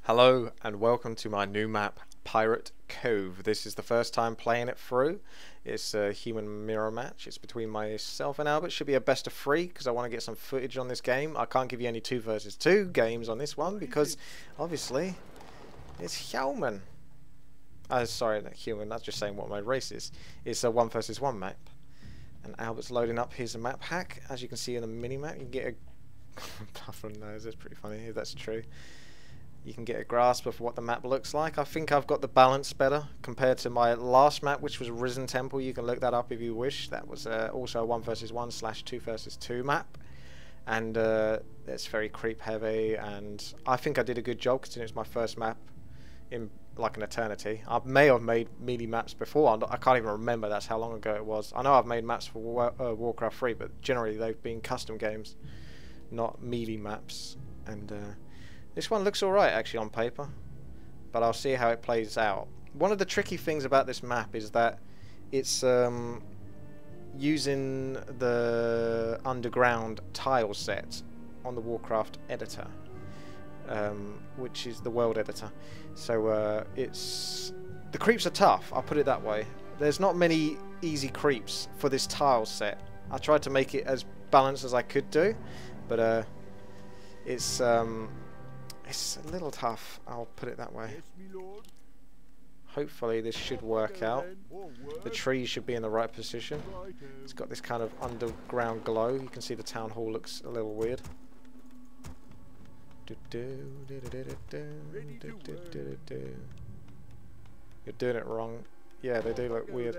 Hello and welcome to my new map, Pirate Cove. This is the first time playing it through. It's a human mirror match. It's between myself and Albert. Should be a best of 3 because I want to get some footage on this game. I can't give you any 2 versus 2 games on this one because obviously it's human. Sorry, not human. That's just saying what my race is. It's a 1 versus 1 map. And Albert's loading up his map hack. As you can see in the mini map, you can get a puffer nose. That's pretty funny if that's true. You can get a grasp of what the map looks like. I think I've got the balance better compared to my last map, which was Risen Temple. You can look that up if you wish. That was also a 1 versus 1 / 2 versus 2 map. And it's very creep heavy. And I think I did a good job considering it's my first map in like an eternity. I may have made melee maps before. I can't even remember. That's how long ago it was. I know I've made maps for Warcraft 3, but generally they've been custom games, not melee maps. And this one looks alright actually on paper, but I'll see how it plays out. One of the tricky things about this map is that it's using the underground tile set on the Warcraft editor, which is the world editor. So the creeps are tough, I'll put it that way. There's not many easy creeps for this tile set. I tried to make it as balanced as I could do, but it's a little tough, I'll put it that way. Hopefully this should work out. The trees should be in the right position. It's got this kind of underground glow. You can see the town hall looks a little weird. You're doing it wrong. Yeah, they do look weird.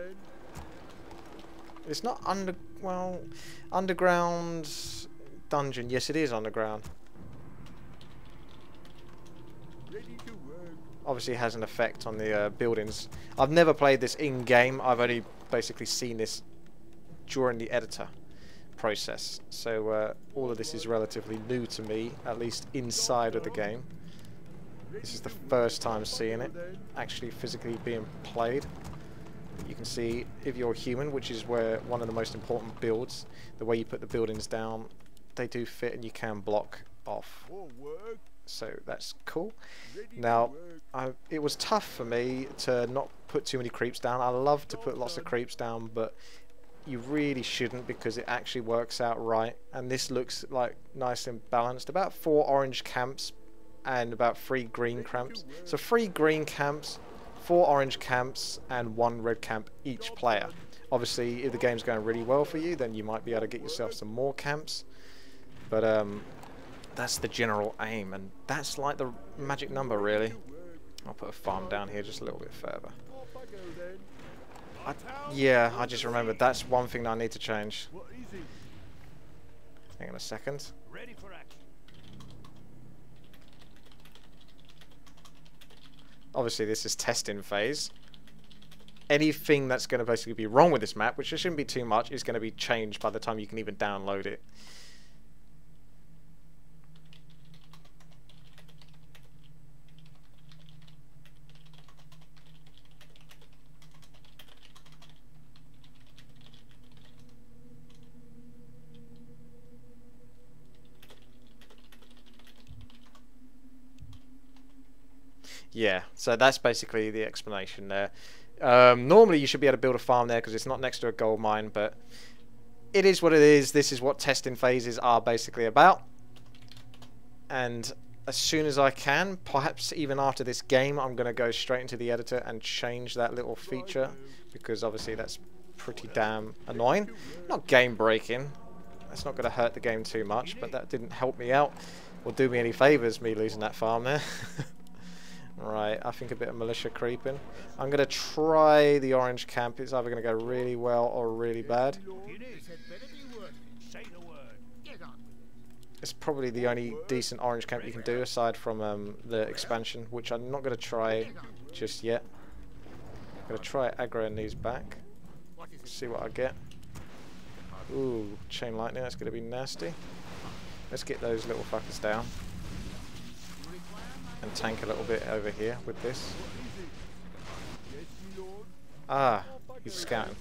It's not underground dungeon. Yes, it is underground. Obviously it has an effect on the buildings. I've never played this in-game. I've only basically seen this during the editor process. So all of this is relatively new to me, at least inside of the game. This is the first time seeing it actually physically being played. You can see if you're human, which is where one of the most important builds, the way you put the buildings down, they do fit and you can block off. So that's cool. Now, it was tough for me to not put too many creeps down. I love to put lots of creeps down, but you really shouldn't because it actually works out right. And this looks like nice and balanced. About 4 orange camps and about 3 green camps. So 3 green camps, 4 orange camps, and 1 red camp each player. Obviously, if the game's going really well for you, then you might be able to get yourself some more camps. But that's the general aim, and that's like the magic number, really. I'll put a farm down here just a little bit further. Yeah, I just remembered that's one thing that I need to change. Hang on a second. Obviously, this is testing phase. Anything that's going to basically be wrong with this map, which shouldn't be too much, is going to be changed by the time you can even download it. Yeah, so that's basically the explanation there. Normally you should be able to build a farm there because it's not next to a gold mine, but it is what it is. This is what testing phases are basically about. And as soon as I can, perhaps even after this game, I'm going to go straight into the editor and change that little feature because obviously that's pretty damn annoying. Not game breaking. That's not going to hurt the game too much, but that didn't help me out or do me any favours, me losing that farm there. Right, I think a bit of militia creeping. I'm going to try the orange camp. It's either going to go really well or really bad. It's probably the only decent orange camp you can do aside from the expansion, which I'm not going to try just yet. I'm going to try Aggro and these back. See what I get. Ooh, chain lightning, that's going to be nasty. Let's get those little fuckers down. And tank a little bit over here with this. Ah, he's scouting.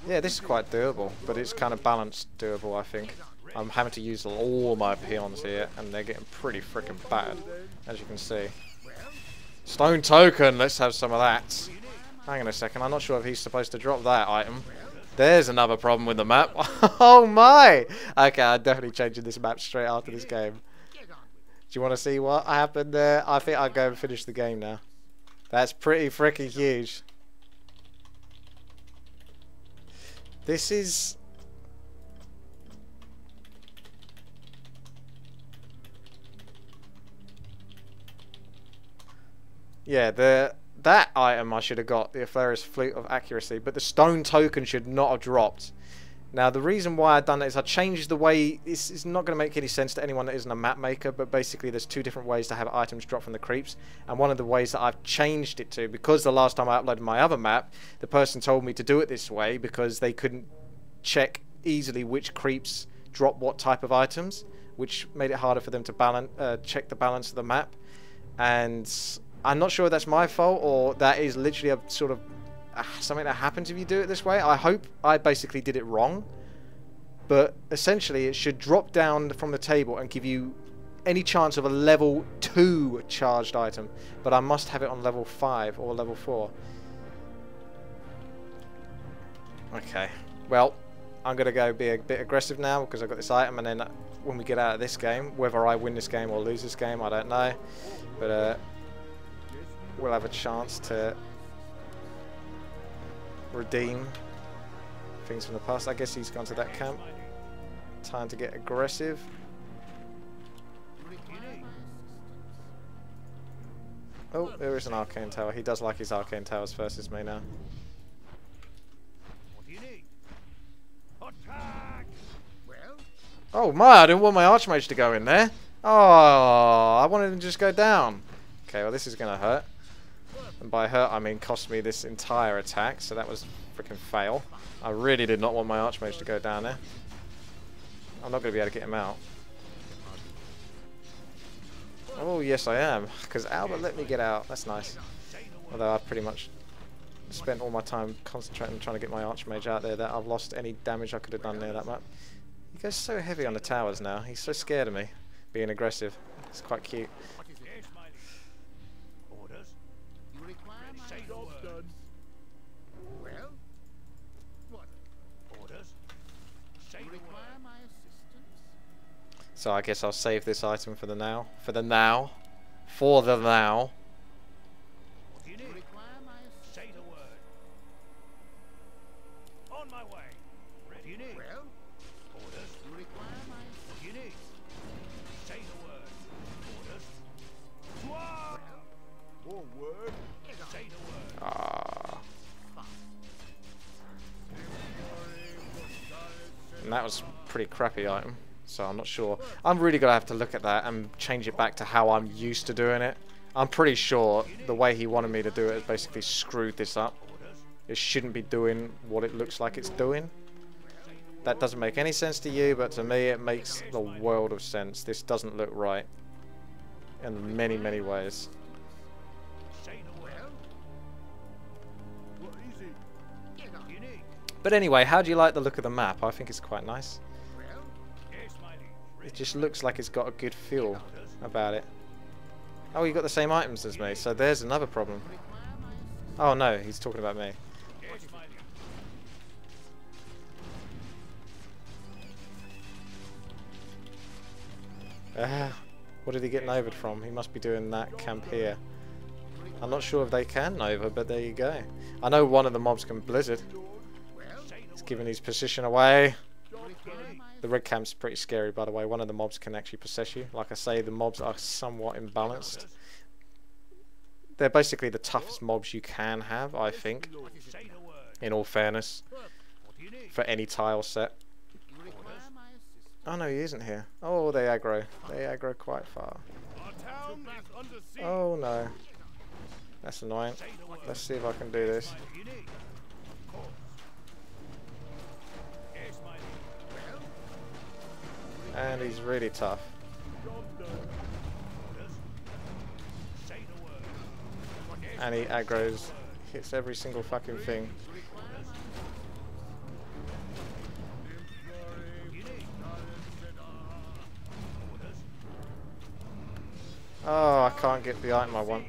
Yeah, this is quite doable, but it's kind of balanced doable, I think. I'm having to use all my peons here, and they're getting pretty freaking bad, as you can see. Stone token, let's have some of that. Hang on a second, I'm not sure if he's supposed to drop that item. There's another problem with the map. Oh my! Okay, I'm definitely changing this map straight after this game. Do you want to see what happened there? I think I'll go and finish the game now. That's pretty freaking huge. This is... yeah, that item I should have got, the Aphlerus Flute of Accuracy, but the stone token should not have dropped. Now, the reason why I've done that is I changed the way... this is not going to make any sense to anyone that isn't a map maker, but basically there's two different ways to have items drop from the creeps, and one of the ways that I've changed it to, because the last time I uploaded my other map, the person told me to do it this way because they couldn't check easily which creeps drop what type of items, which made it harder for them to balance, check the balance of the map. And I'm not sure if that's my fault or that is literally a sort of something that happens if you do it this way. I hope I basically did it wrong, but essentially it should drop down from the table and give you any chance of a level 2 charged item, but I must have it on level 5 or level 4. Okay, well, I'm going to go be a bit aggressive now because I've got this item, and then when we get out of this game, whether I win this game or lose this game, I don't know, but we'll have a chance to redeem things from the past. I guess he's gone to that camp. Time to get aggressive. Oh, there is an arcane tower. He does like his arcane towers versus me now. Oh my, I didn't want my archmage to go in there. Oh, I wanted him to just go down. Okay, well this is going to hurt. And by hurt, I mean cost me this entire attack, so that was freaking fail. I really did not want my archmage to go down there. I'm not going to be able to get him out. Oh, yes I am, because Albert let me get out. That's nice. Although I've pretty much spent all my time concentrating on trying to get my archmage out there, that I've lost any damage I could have done near that map. He goes so heavy on the towers now. He's so scared of me being aggressive. It's quite cute. So I guess I'll save this item for the now. For the now. For the now. And that was a pretty crappy item. So I'm not sure. I'm really going to have to look at that and change it back to how I'm used to doing it. I'm pretty sure the way he wanted me to do it has basically screwed this up. It shouldn't be doing what it looks like it's doing. That doesn't make any sense to you, but to me it makes the world of sense. This doesn't look right in many, many ways. But anyway, how do you like the look of the map? I think it's quite nice. It just looks like it's got a good feel about it. Oh, you got the same items as me, so there's another problem. Oh no, he's talking about me. What did he get novaed from? He must be doing that camp here. I'm not sure if they can nova, but there you go. I know one of the mobs can blizzard. He's giving his position away. The red camp's pretty scary, by the way. One of the mobs can actually possess you. Like I say, the mobs are somewhat imbalanced. They're basically the toughest mobs you can have, I think. In all fairness. For any tile set. Oh no, he isn't here. Oh, they aggro. They aggro quite far. Oh no. That's annoying. Let's see if I can do this. And he's really tough. And he aggroes, hits every single fucking thing. Oh, I can't get the item I want.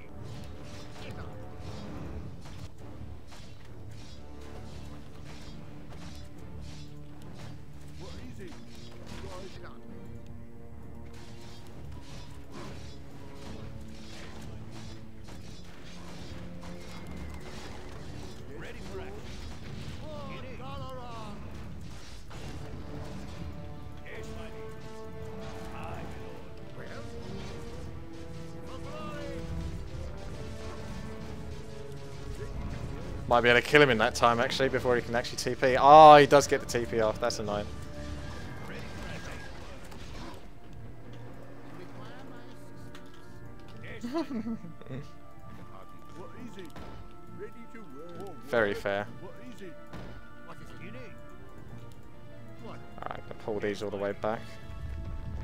Might be able to kill him in that time actually before he can actually TP. Oh, he does get the TP off. That's annoying. Very fair. Alright, I'll pull these all the way back.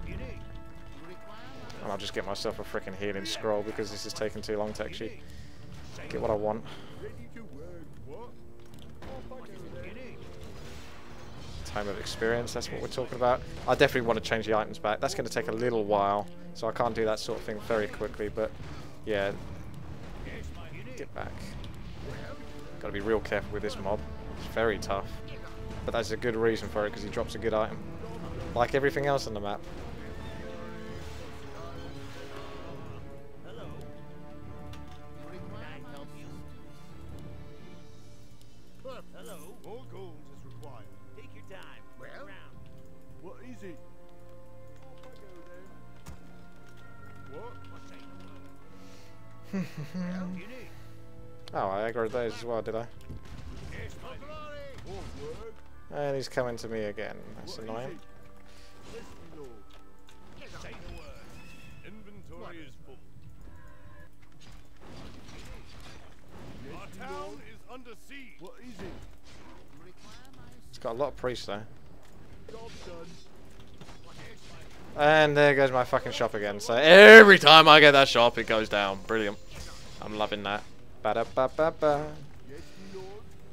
And I'll just get myself a freaking healing scroll because this is taking too long to actually get what I want. Time of experience, that's what we're talking about. I definitely want to change the items back. That's going to take a little while, so I can't do that sort of thing very quickly, but yeah. Get back. Got to be real careful with this mob. It's very tough. But that's a good reason for it, because he drops a good item. Like everything else on the map. Oh, I aggroed those as well, did I? And he's coming to me again. That's annoying. Inventory is full. Our town is under siege. What is it? It's got a lot of priests though. And there goes my fucking shop again. So every time I get that shop, it goes down. Brilliant. I'm loving that. Ba-da-ba-ba-ba.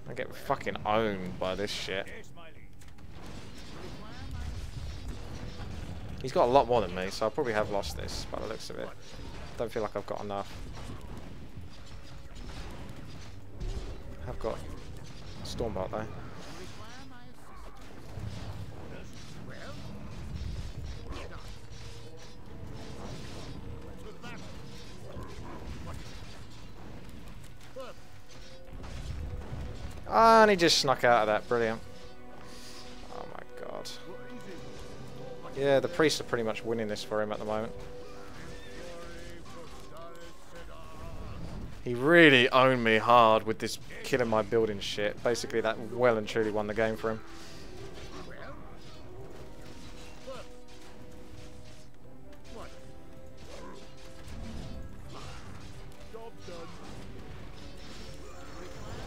I get fucking owned by this shit. He's got a lot more than me, so I probably have lost this by the looks of it. Don't feel like I've got enough. I've got Stormbot though. And he just snuck out of that. Brilliant. Oh my god. Yeah, the priests are pretty much winning this for him at the moment. He really owned me hard with this killing my building shit. Basically, that well and truly won the game for him.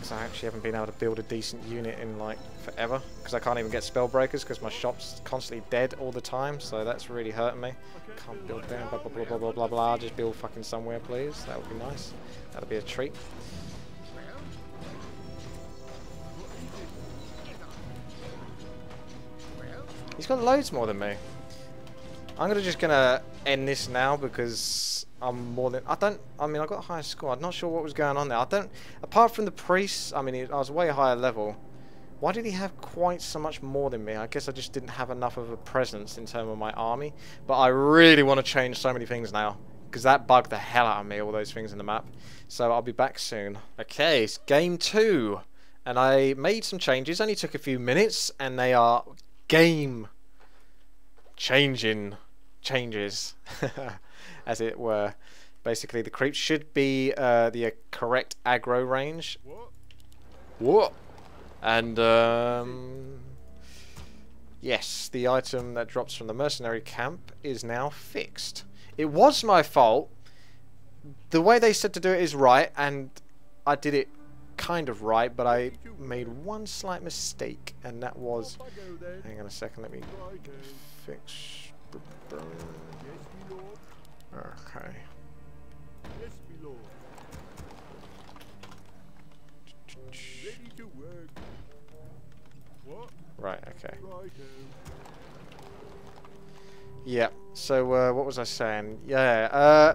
I actually haven't been able to build a decent unit in like forever because I can't even get spell breakers because my shop's constantly dead all the time, so that's really hurting me. Can't build there, blah blah blah blah blah blah blah. Just build fucking somewhere, please. That would be nice. That'll be a treat. He's got loads more than me. I'm just gonna end this now because I'm more than I mean I got a higher score. I'm not sure what was going on there. Apart from the priests, I mean I was way higher level. Why did he have quite so much more than me? I guess I just didn't have enough of a presence in terms of my army. But I really want to change so many things now because that bugged the hell out of me, all those things in the map. So I'll be back soon. Okay, it's game 2 and I made some changes. Only took a few minutes and they are game changing changes. As it were. Basically, the creeps should be the correct aggro range. What? And yes, the item that drops from the mercenary camp is now fixed. It was my fault. The way they said to do it is right, and I did it kind of right, but I made one slight mistake, and that was... Hang on a second, let me fix... Okay. Yes, my lord. Ready to work. What? Right, okay. Righto. Yeah, so what was I saying? Yeah,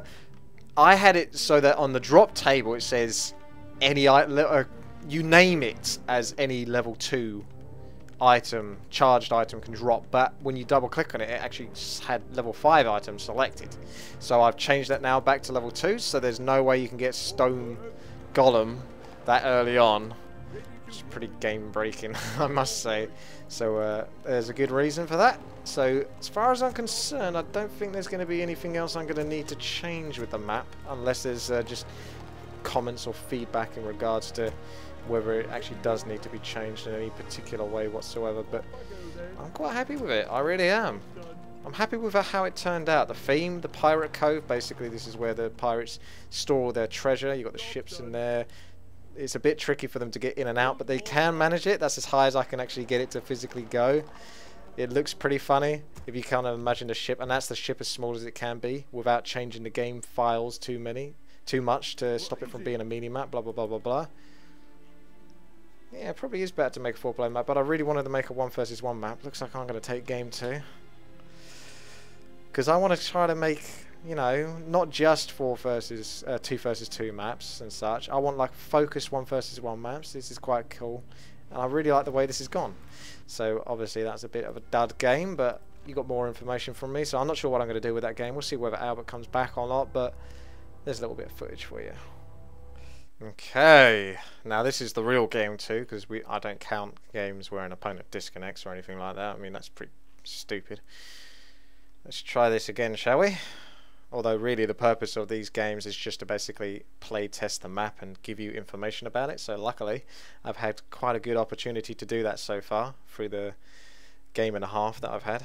I had it so that on the drop table it says any you name it as any level 2 item, charged item can drop, but when you double click on it, it actually had level 5 items selected. So I've changed that now back to level 2, so there's no way you can get stone golem that early on. It's pretty game breaking, I must say. So there's a good reason for that. So as far as I'm concerned, I don't think there's going to be anything else I'm going to need to change with the map, unless there's just comments or feedback in regards to whether it actually does need to be changed in any particular way whatsoever. But I'm quite happy with it, I really am. I'm happy with how it turned out. The theme, the pirate cove, basically this is where the pirates store all their treasure. You've got the ships in there. It's a bit tricky for them to get in and out, but they can manage it. That's as high as I can actually get it to physically go. It looks pretty funny if you kind of imagine the ship, and that's the ship as small as it can be without changing the game files too much to stop it from being a mini map, blah blah blah blah blah. Yeah, it probably is better to make a 4-player map, but I really wanted to make a 1 versus 1 map. Looks like I'm going to take game 2. Because I want to try to make, you know, not just 2 versus 2 maps and such. I want like focused 1 versus 1 maps. This is quite cool. And I really like the way this has gone. So obviously that's a bit of a dud game, but you got more information from me. So I'm not sure what I'm going to do with that game. We'll see whether Albert comes back or not, but there's a little bit of footage for you. Okay, now this is the real game too, because I don't count games where an opponent disconnects or anything like that. I mean, that's pretty stupid. Let's try this again, shall we? Although really the purpose of these games is just to basically play test the map and give you information about it. So luckily I've had quite a good opportunity to do that so far through the game and a half that I've had.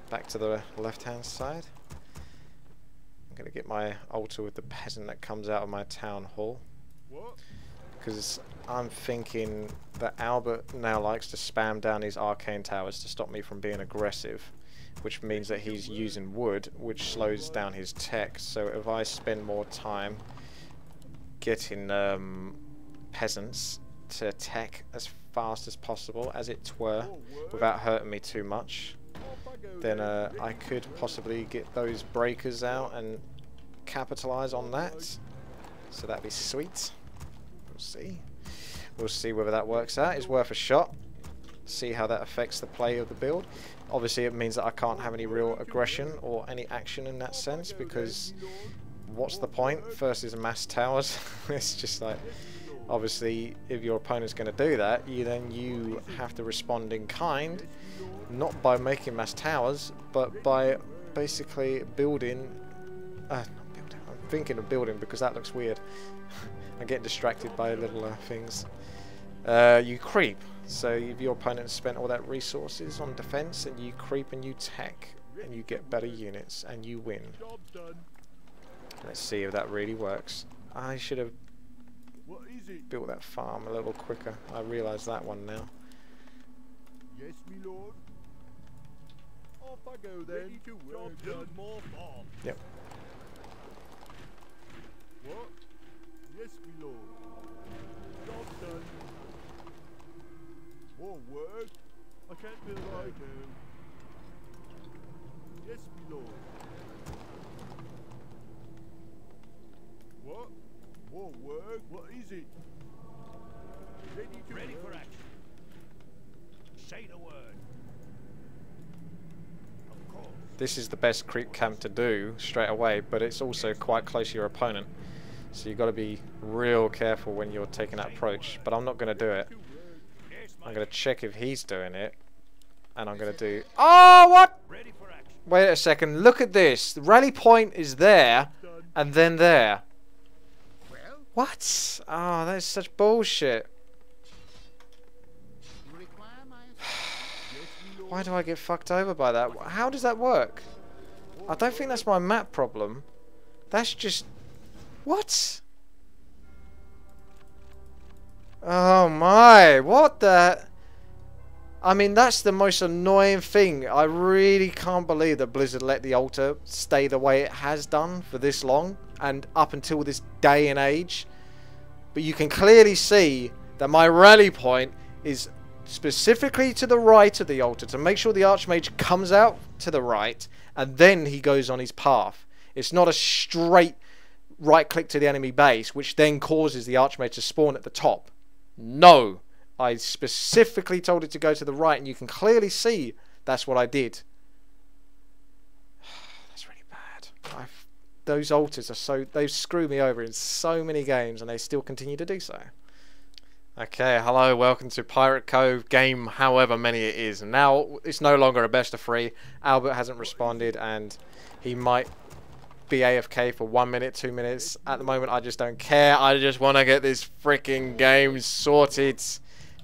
Back to the left hand side. I'm going to get my altar with the peasant that comes out of my town hall, because I'm thinking that Albert now likes to spam down these arcane towers to stop me from being aggressive, which means that he's using wood, which slows down his tech. So if I spend more time getting peasants to attack as fast as possible, as it were, without hurting me too much, then I could possibly get those breakers out and capitalize on that. So that'd be sweet. We'll see. We'll see whether that works out. It's worth a shot. See how that affects the play of the build. Obviously it means that I can't have any real aggression or any action in that sense, because what's the point versus mass towers? It's just like, obviously if your opponent's going to do that, you have to respond in kind, not by making mass towers, but by basically building I'm thinking of building because that looks weird. I get distracted by little things. You creep. So if your opponent has spent all that resources on defense, and you creep and you tech and you get better units and you win. Let's see if that really works. I should have built that farm a little quicker. I realise that one now. Yes, me lord. Off I go then. Ready to work. Job done. More farm. Yep. What? Yes, me lord. Job done. More work? I can't do what I do. Yes, me lord. What? More work? What is it? Ready for action. Say the word. Of course. This is the best creep camp to do straight away, but it's also quite close to your opponent. So you've got to be real careful when you're taking that approach. But I'm not going to do it. I'm going to check if he's doing it. And I'm going to do... Oh, what? Wait a second. Look at this. The rally point is there. And then there. What? Oh, that is such bullshit. Why do I get fucked over by that? How does that work? I don't think that's my map problem. That's just... What? Oh my, what the... I mean, that's the most annoying thing. I really can't believe that Blizzard let the altar stay the way it has done for this long and up until this day and age. But you can clearly see that my rally point is specifically to the right of the altar to make sure the Archmage comes out to the right and then he goes on his path. It's not a straight right click to the enemy base, which then causes the Archmage to spawn at the top. No! I specifically told it to go to the right, and you can clearly see that's what I did. That's really bad. Those altars are so... They've screwed me over in so many games, and they still continue to do so. Okay, hello, welcome to Pirate Cove, game however many it is. Now, it's no longer a best of 3. Albert hasn't responded, and he might be AFK for 1 minute, 2 minutes. At the moment, I just don't care. I just want to get this freaking game sorted,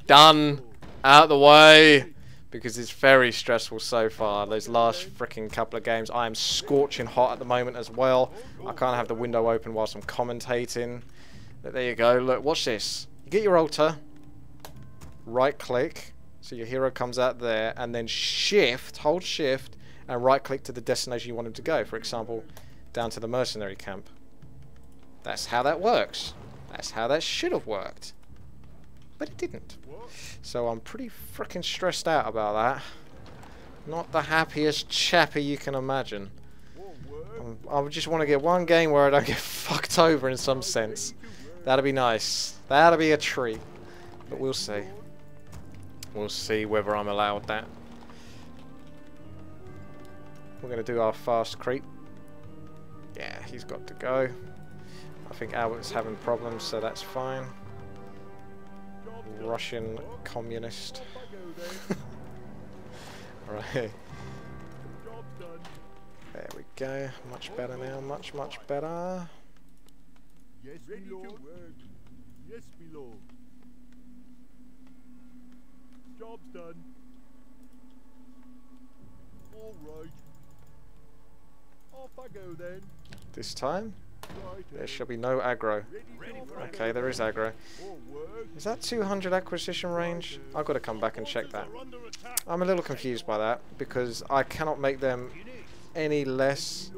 done, out the way, because it's very stressful so far. Those last freaking couple of games, I am scorching hot at the moment as well. I can't have the window open whilst I'm commentating. But there you go. Look, watch this. You get your altar, right click, so your hero comes out there, and then shift, hold shift, and right click to the destination you want him to go. For example, down to the mercenary camp. That's how that works. That's how that should have worked. But it didn't. So I'm pretty freaking stressed out about that. Not the happiest chappy you can imagine. I just want to get one game where I don't get fucked over in some sense. That'd be nice. That'd be a treat. But we'll see. We'll see whether I'm allowed that. We're going to do our fast creep. Yeah, he's got to go. I think Albert's having problems, so that's fine. Russian communist. Right. There we go. Much better now. Much, much better. Yes, my lord. Yes, my lord. Job's done. All right. Off I go then. This time, Right. there shall be no aggro. Okay, there is aggro. Is that 200 acquisition range? I've got to come back and check that. I'm a little confused by that, because I cannot make them any less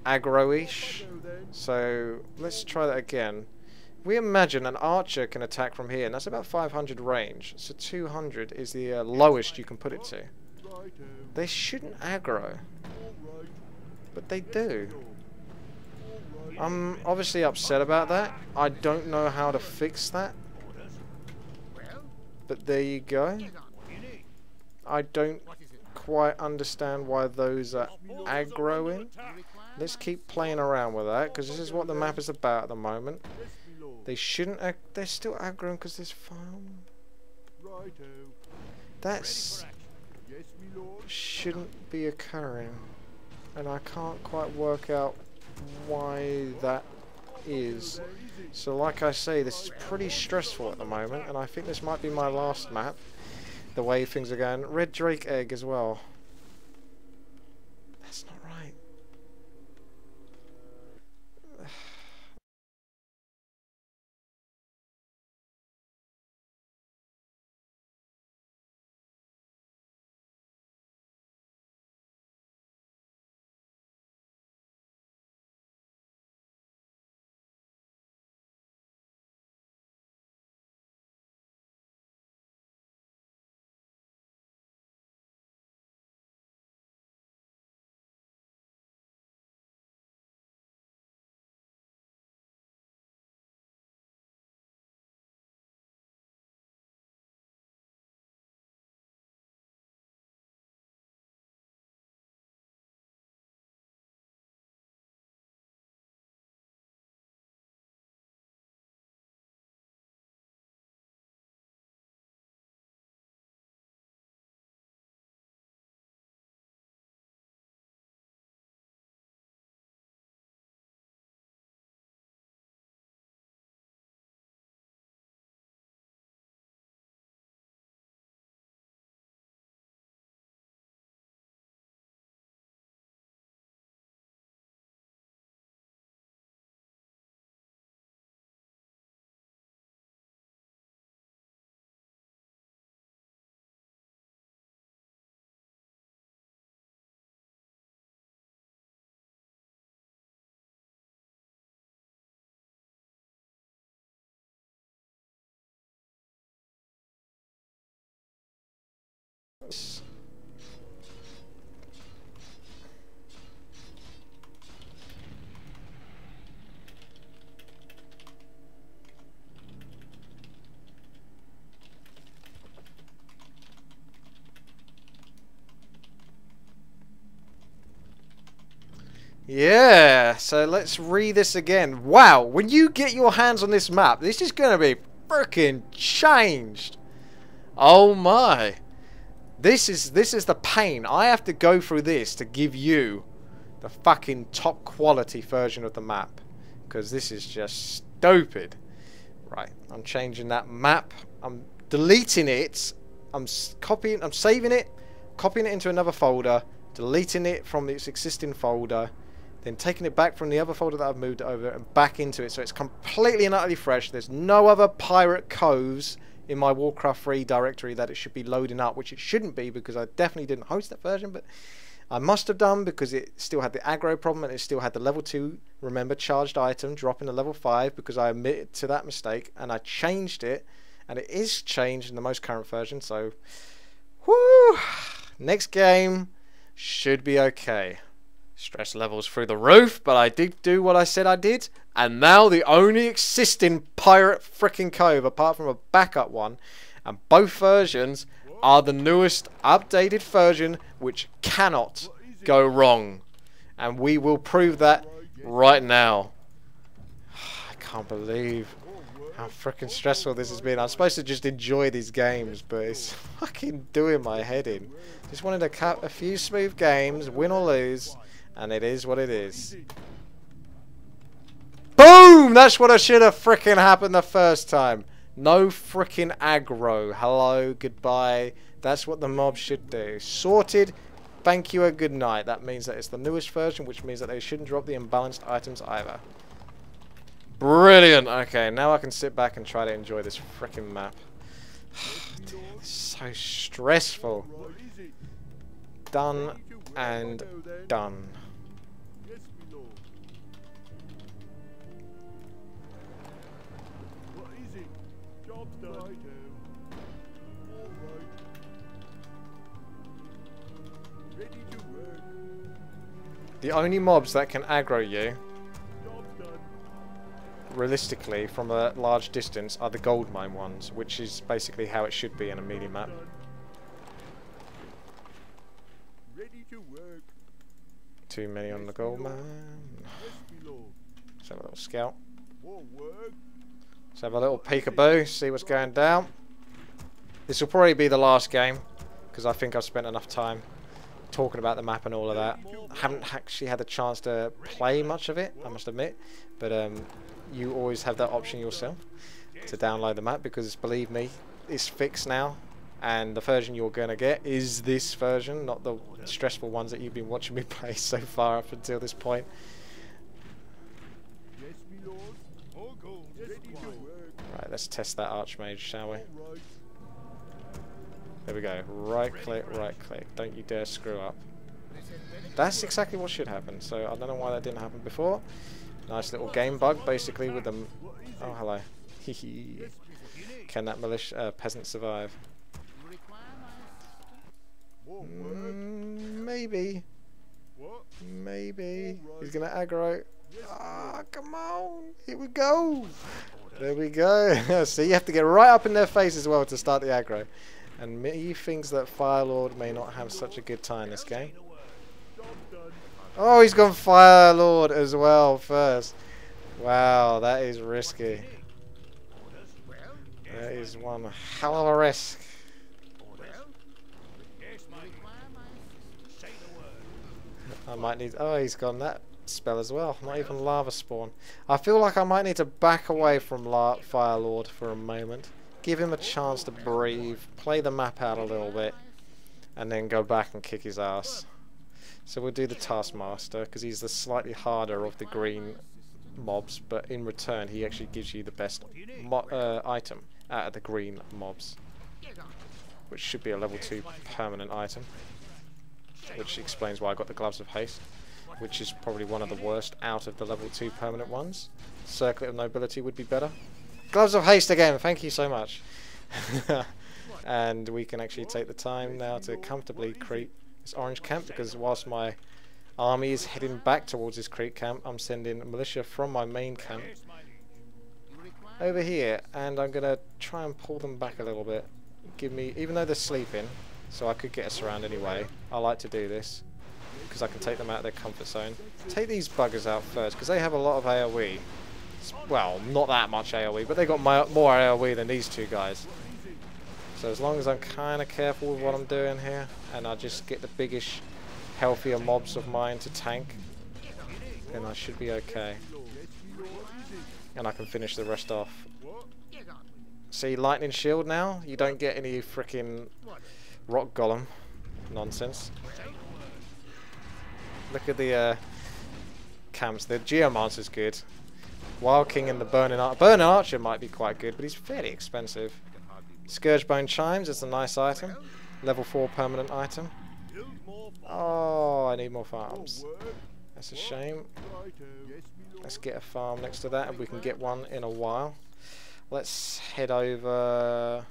aggro-ish. So, let's try that again. We imagine an archer can attack from here, and that's about 500 range. So 200 is the lowest you can put it to. They shouldn't aggro, but they do. I'm obviously upset about that. I don't know how to fix that. But there you go. I don't quite understand why those are aggroing. Let's keep playing around with that, because this is what the map is about at the moment. They shouldn't they're still aggroing because there's farm. That's shouldn't be occurring. And I can't quite work out why that is. So like I say, this is pretty stressful at the moment, and I think this might be my last map, the way things are going. Red Drake egg as well. That's not right. Yeah, so let's read this again. Wow, when you get your hands on this map, this is going to be freaking changed. Oh my. This is the pain. I have to go through this to give you the fucking top quality version of the map. Because this is just stupid. Right, I'm changing that map. I'm deleting it. I'm saving it, copying it into another folder, deleting it from its existing folder, then taking it back from the other folder that I've moved it over and back into it, so it's completely and utterly fresh. There's no other pirate coves in my Warcraft 3 directory that it should be loading up, which it shouldn't be because I definitely didn't host that version, but I must have done because it still had the aggro problem and it still had the level 2, remember, charged item dropping to level 5 because I admitted to that mistake and I changed it, and it is changed in the most current version, so whoo, next game should be okay. Stress levels through the roof, but I did do what I said I did. And now the only existing pirate frickin' cove, apart from a backup one, and both versions are the newest updated version, which cannot go wrong. And we will prove that right now. I can't believe how frickin' stressful this has been. I'm supposed to just enjoy these games, but it's fucking doing my head in. Just wanted to cut a few smooth games, win or lose. And it is what it is. Boom! That's what I should have frickin' happened the first time. No frickin' aggro. Hello, goodbye. That's what the mob should do. Sorted. Thank you and good night. That means that it's the newest version, which means that they shouldn't drop the imbalanced items either. Brilliant. Okay, now I can sit back and try to enjoy this frickin' map. It's so stressful. Done and done. The only mobs that can aggro you, realistically, from a large distance, are the gold mine ones, which is basically how it should be in a melee map. Too many on the gold mine. Let's have a little scout. Let's have a little peekaboo, see what's going down. This will probably be the last game, because I think I've spent enough time talking about the map and all of that. I haven't actually had the chance to play much of it, I must admit, but you always have that option yourself to download the map, because believe me, it's fixed now, and the version you're going to get is this version, not the stressful ones that you've been watching me play so far up until this point. Right, let's test that archmage, shall we? There we go. Right click, right click. Don't you dare screw up. That's exactly what should happen. So I don't know why that didn't happen before. Nice little game bug, basically, with them. Oh, hello. Can that militia peasant survive? Maybe. Maybe. He's gonna aggro. Ah, come on. Here we go. There we go. So you have to get right up in their face as well to start the aggro. And he thinks that Firelord may not have such a good time this game. Oh, he's gone Firelord as well first. Wow, that is risky. That is one hell of a risk. I might need... Oh, he's gone that spell as well. Not even Lava Spawn. I feel like I might need to back away from Firelord for a moment. Give him a chance to breathe, play the map out a little bit, and then go back and kick his ass. So we'll do the Taskmaster, because he's the slightly harder of the green mobs, but in return he actually gives you the best item out of the green mobs, which should be a level 2 permanent item, which explains why I got the Gloves of Haste, which is probably one of the worst out of the level 2 permanent ones. Circlet of Nobility would be better. Gloves of Haste again, thank you so much. And we can actually take the time now to comfortably creep this orange camp, because whilst my army is heading back towards this creep camp, I'm sending militia from my main camp over here, and I'm going to try and pull them back a little bit. Give me, even though they're sleeping, so I could get us around anyway, I like to do this. because I can take them out of their comfort zone. Take these buggers out first because they have a lot of AoE. Well, not that much AoE, but they got more AoE than these two guys. So as long as I'm kind of careful with what I'm doing here, and I just get the biggish, healthier mobs of mine to tank, then I should be okay. And I can finish the rest off. See, lightning shield now? You don't get any freaking rock golem nonsense. Look at the camps. The Geomancer's good. Wild King and the Burning Archer might be quite good, but he's fairly expensive. Scourgebone Chimes is a nice item. Level 4 permanent item. Oh, I need more farms. That's a shame. Let's get a farm next to that, and we can get one in a while. Let's head over.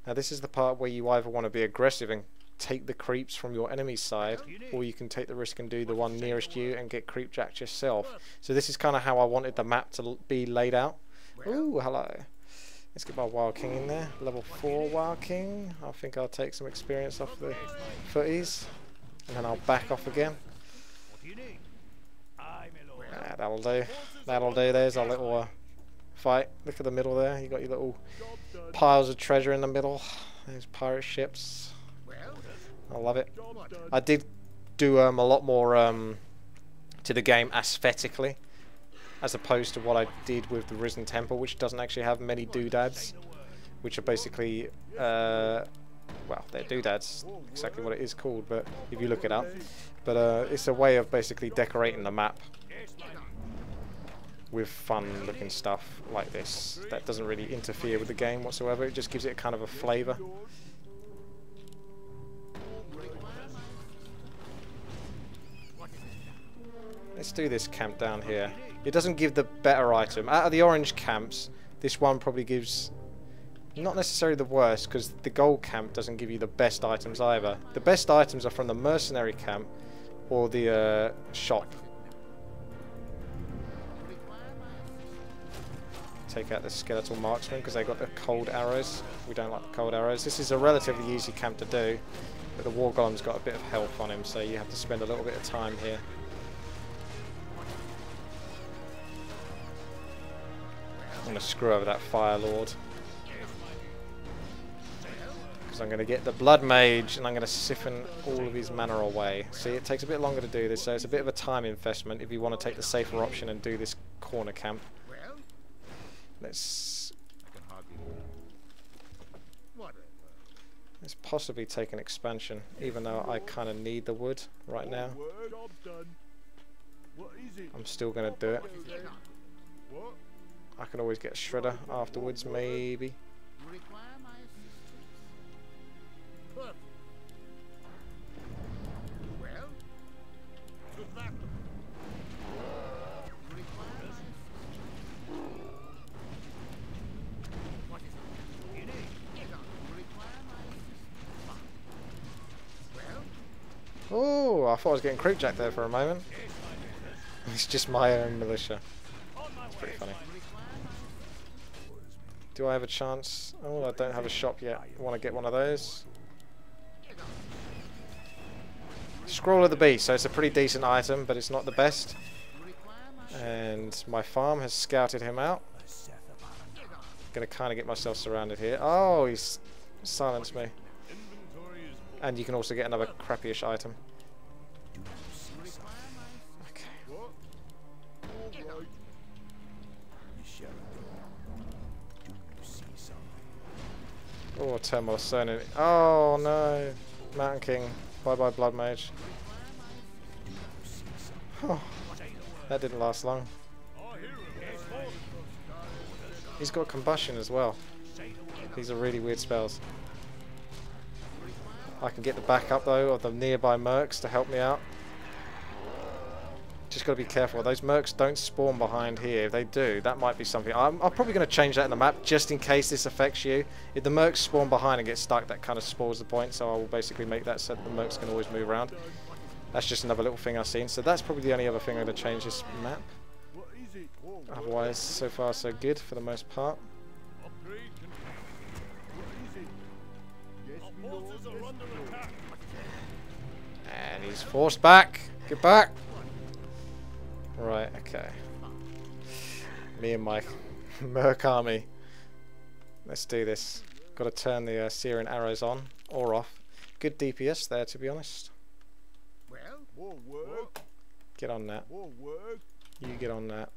Now this is the part where you either want to be aggressive and take the creeps from your enemy's side, or you can take the risk and do the one nearest you and get creep jacked yourself. So this is kind of how I wanted the map to be laid out. Ooh, hello. Let's get my Wild King in there. Level 4 Wild King. I think I'll take some experience off the footies, and then I'll back off again. That'll do. That'll do. There's our little fight. Look at the middle there. You got your little piles of treasure in the middle. There's pirate ships. I love it. I did do a lot more to the game aesthetically, as opposed to what I did with the Risen Temple, which doesn't actually have many doodads, which are basically, well, they're doodads, exactly what it is called, but if you look it up. But it's a way of basically decorating the map with fun looking stuff like this that doesn't really interfere with the game whatsoever. It just gives it kind of a flavour. Let's do this camp down here. It doesn't give the better item. Out of the orange camps, this one probably gives not necessarily the worst, because the gold camp doesn't give you the best items either. The best items are from the mercenary camp or the shop. Take out the skeletal marksman because they got the cold arrows. We don't like the cold arrows. This is a relatively easy camp to do, but the war golem's got a bit of health on him, so you have to spend a little bit of time here. I'm going to screw over that Fire Lord, because I'm going to get the Blood Mage and I'm going to siphon all of his mana away. See, it takes a bit longer to do this, so it's a bit of a time investment if you want to take the safer option and do this corner camp. Let's possibly take an expansion, even though I kind of need the wood right now. I'm still going to do it. I can always get a shredder afterwards, maybe. Oh, I thought I was getting creep jacked there for a moment. It's just my own militia. It's pretty funny. Do I have a chance? Oh, I don't have a shop yet. I want to get one of those. Scroll of the Beast. So it's a pretty decent item, but it's not the best. And my farm has scouted him out. Gonna kind of get myself surrounded here. Oh, he's silenced me. And you can also get another crappyish item. Okay. Oh, Turmoil Cernan. Oh no. Mountain King. Bye bye Blood Mage. Oh, that didn't last long. He's got combustion as well. These are really weird spells. I can get the backup though of the nearby mercs to help me out. Just got to be careful. Those mercs don't spawn behind here. If they do, that might be something. I'm probably going to change that in the map just in case this affects you. If the mercs spawn behind and get stuck, that kind of spoils the point. So I will basically make that so that the mercs can always move around. That's just another little thing I've seen. So that's probably the only other thing I'm going to change this map. Otherwise, so far so good for the most part. And He's forced back. Get back. Right, okay. Me and my Merc army. Let's do this. Got to turn the Syrian arrows on or off. Good DPS there, to be honest. Well, more work. Get on that. More work. You get on that.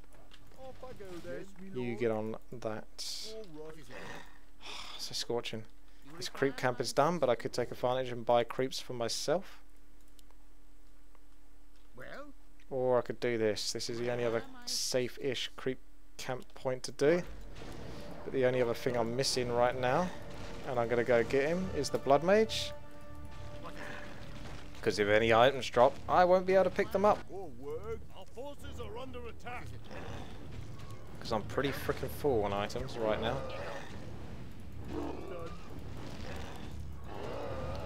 Off I go then. You get on that. All right. So scorching. This creep camp is done, but I could take advantage and buy creeps for myself. Well, Or I could do this. This is the only other safe-ish creep camp point to do. But the only other thing I'm missing right now, and I'm going to go get him, is the Blood Mage. Because if any items drop, I won't be able to pick them up. more work. Our forces are under attack. Because I'm pretty freaking full on items right now.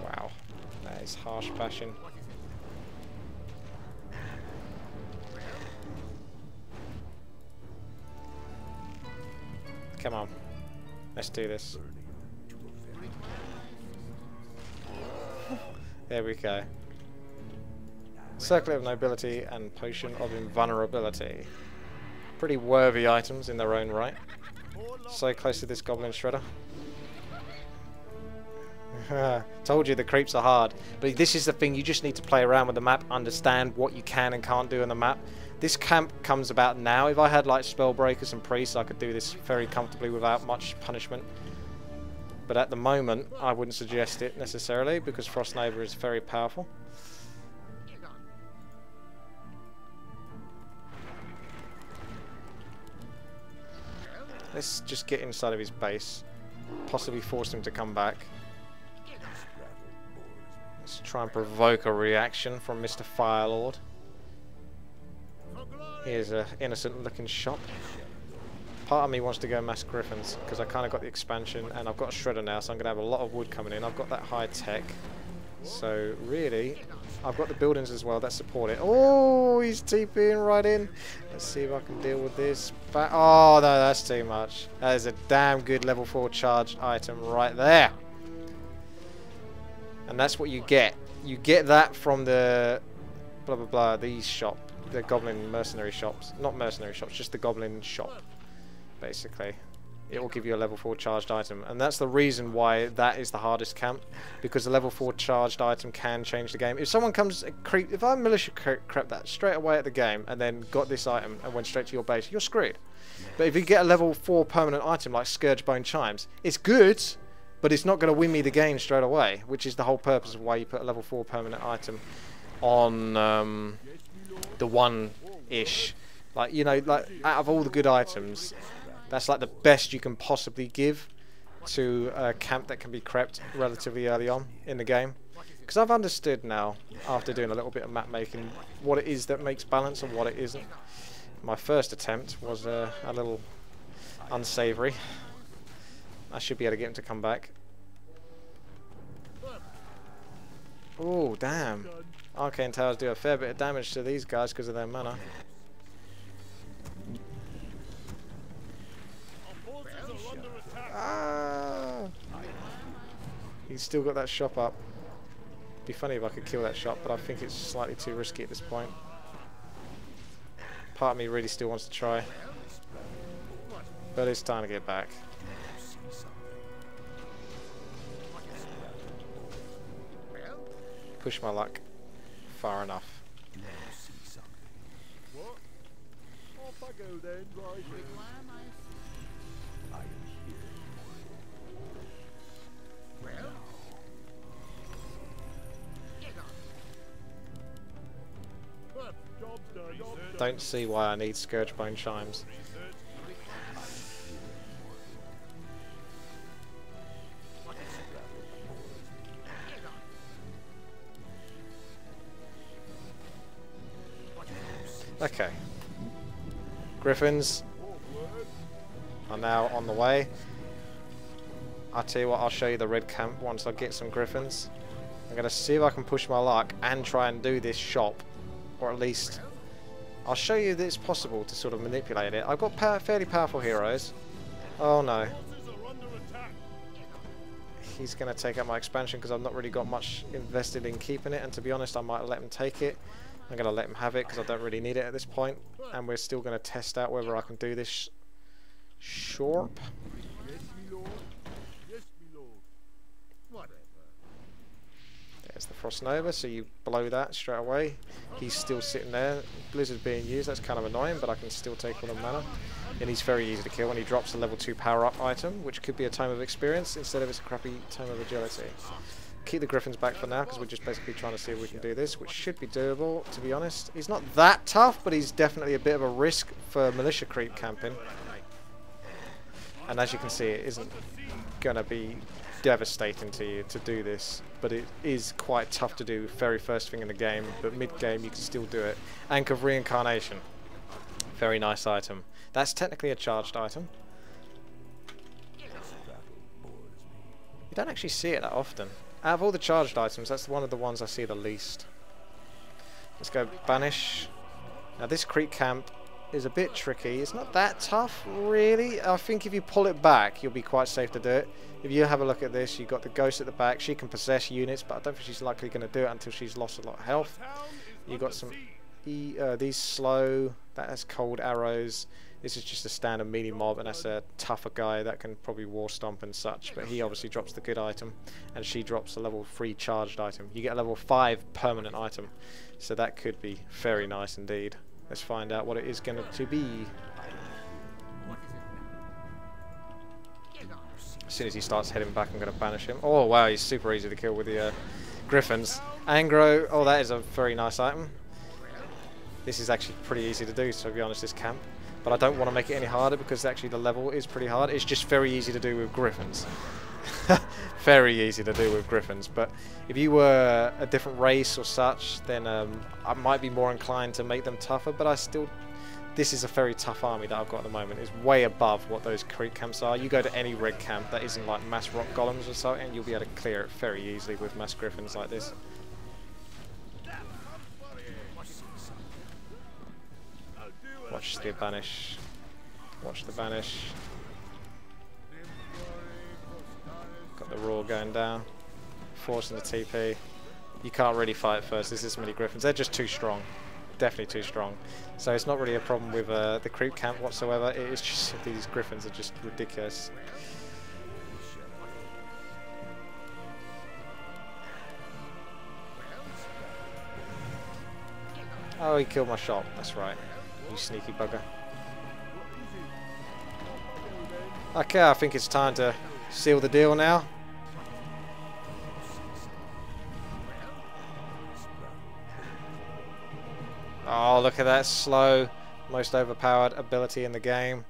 Wow. That is harsh passion. Come on. Let's do this. There we go. Circlet of Nobility and Potion of Invulnerability. Pretty worthy items in their own right. So close to this Goblin Shredder. Told you the creeps are hard. But this is the thing, you just need to play around with the map, understand what you can and can't do in the map. This camp comes about now. If I had like Spellbreakers and Priests, I could do this very comfortably without much punishment. But at the moment, I wouldn't suggest it necessarily, because Frost Neighbour is very powerful. Let's just get inside of his base. Possibly force him to come back. Let's try and provoke a reaction from Mr. Firelord. Here's an innocent looking shop. Part of me wants to go mass griffins because I kind of got the expansion and I've got a shredder now, so I'm going to have a lot of wood coming in. I've got that high tech. So really, I've got the buildings as well that support it. Oh, he's TPing right in. Let's see if I can deal with this. Oh no, that's too much. That is a damn good level 4 charged item right there. And that's what you get. You get that from the blah blah blah, these shop, the goblin mercenary shops. Not mercenary shops, just the goblin shop. Basically, it will give you a level 4 charged item, and that's the reason why that is the hardest camp, because the level 4 charged item can change the game. If someone comes creep, if I militia crept that straight away at the game and then got this item and went straight to your base, you're screwed. But if you get a level 4 permanent item like Scourgebone Chimes, it's good, but it's not going to win me the game straight away, which is the whole purpose of why you put a level 4 permanent item on the one-ish. Like, you know, like out of all the good items, that's like the best you can possibly give to a camp that can be crept relatively early on in the game. Because I've understood now, after doing a little bit of map making, what it is that makes balance and what it isn't. My first attempt was a little unsavoury. I should be able to get him to come back. Oh, damn. Arcane Towers do a fair bit of damage to these guys because of their mana. Ah! He's still got that shop up. Be funny if I could kill that shop, but I think it's slightly too risky at this point. Part of me really still wants to try, but it's time to get back. Push my luck far enough. Off I go then, right. Don't see why I need Scourgebone Chimes. Okay. Griffins are now on the way. I'll tell you what, I'll show you the red camp once I get some Griffins. I'm going to see if I can push my luck and try and do this shop. Or at least, I'll show you that it's possible to sort of manipulate it. I've got fairly powerful heroes. Oh no. he's going to take out my expansion because I've not really got much invested in keeping it, and to be honest I might let him take it. I'm going to let him have it because I don't really need it at this point, and we're still going to test out whether I can do this shorp. Yes, me lord. Yes, me lord. Whatever. There's the Frost Nova, so you blow that straight away. He's still sitting there. Blizzard being used, that's kind of annoying, but I can still take all the mana. And he's very easy to kill when he drops a level 2 power-up item, which could be a Tome of Experience instead of it's a crappy Tome of Agility. Keep the Griffins back for now because we're just basically trying to see if we can do this, which should be doable, to be honest. He's not that tough, but he's definitely a bit of a risk for militia creep camping. And as you can see, it isn't going to be devastating to you to do this, but it is quite tough to do very first thing in the game, but mid-game you can still do it. Anchor of Reincarnation. Very nice item. That's technically a charged item. You don't actually see it that often. Out of all the charged items, that's one of the ones I see the least. Let's go Banish. Now this creep camp is a bit tricky. It's not that tough, really. I think if you pull it back, you'll be quite safe to do it. If you have a look at this, you've got the ghost at the back. She can possess units, but I don't think she's likely going to do it until she's lost a lot of health. You've got some these slow. That has cold arrows. This is just a standard melee mob, and that's a tougher guy that can probably war stomp and such, but he obviously drops the good item, and she drops a level 3 charged item. You get a level 5 permanent item, so that could be very nice indeed. Let's find out what it is going to be. As soon as he starts heading back, I'm going to banish him. Oh wow, he's super easy to kill with the Griffins. Aggro, oh that is a very nice item. This is actually pretty easy to do, to be honest, this camp. But I don't want to make it any harder because actually the level is pretty hard. It's just very easy to do with Griffins. Very easy to do with Griffins. But if you were a different race or such, then I might be more inclined to make them tougher. But I still... This is a very tough army that I've got at the moment. It's way above what those creep camps are. You go to any red camp that isn't like mass rock golems or something, and you'll be able to clear it very easily with mass Griffins like this. Watch the banish. Watch the banish. Got the roar going down. Forcing the TP. You can't really fight first. There's this many Griffins. They're just too strong. Definitely too strong. So it's not really a problem with the creep camp whatsoever. It is just these Griffins are just ridiculous. Oh, he killed my shot. That's right. You sneaky bugger. Okay, I think it's time to seal the deal now. Oh, look at that slow, most overpowered ability in the game.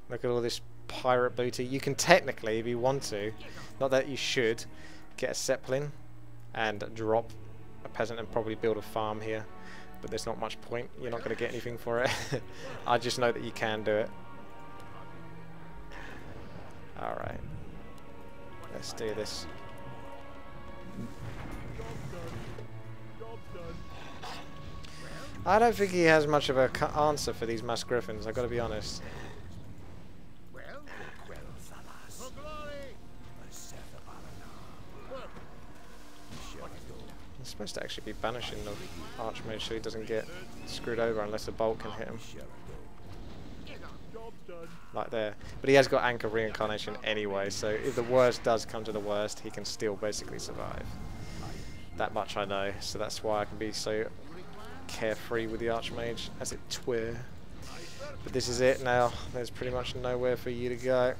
Look at all this pirate booty. You can technically, if you want to, not that you should, get a Zeppelin and drop a peasant and probably build a farm here. But there's not much point. You're not going to get anything for it. I just know that you can do it. Alright. Let's do this. I don't think he has much of an answer for these mass Griffins, I've got to be honest. I'm supposed to actually be banishing the Archmage so he doesn't get screwed over unless a bolt can hit him. Like there. But he has got Anchor Reincarnation anyway, so if the worst does come to the worst, he can still basically survive. That much I know, so that's why I can be so carefree with the Archmage, as it were. But this is it now. There's pretty much nowhere for you to go.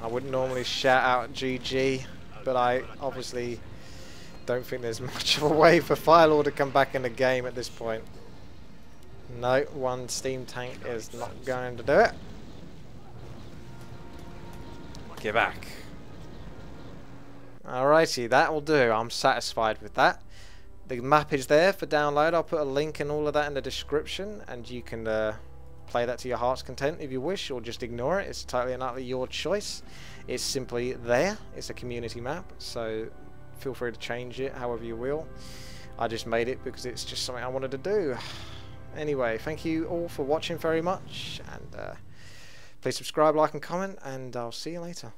I wouldn't normally shout out GG, but I obviously don't think there's much of a way for Firelord to come back in the game at this point. No, one steam tank is not going to do it. Get back. Alrighty, that will do. I'm satisfied with that. The map is there for download. I'll put a link and all of that in the description, and you can play that to your heart's content if you wish, or just ignore it. It's totally and utterly your choice. It's simply there. It's a community map, so feel free to change it however you will. I just made it because it's just something I wanted to do. Anyway, thank you all for watching very much, and Please subscribe, like and comment, and I'll see you later.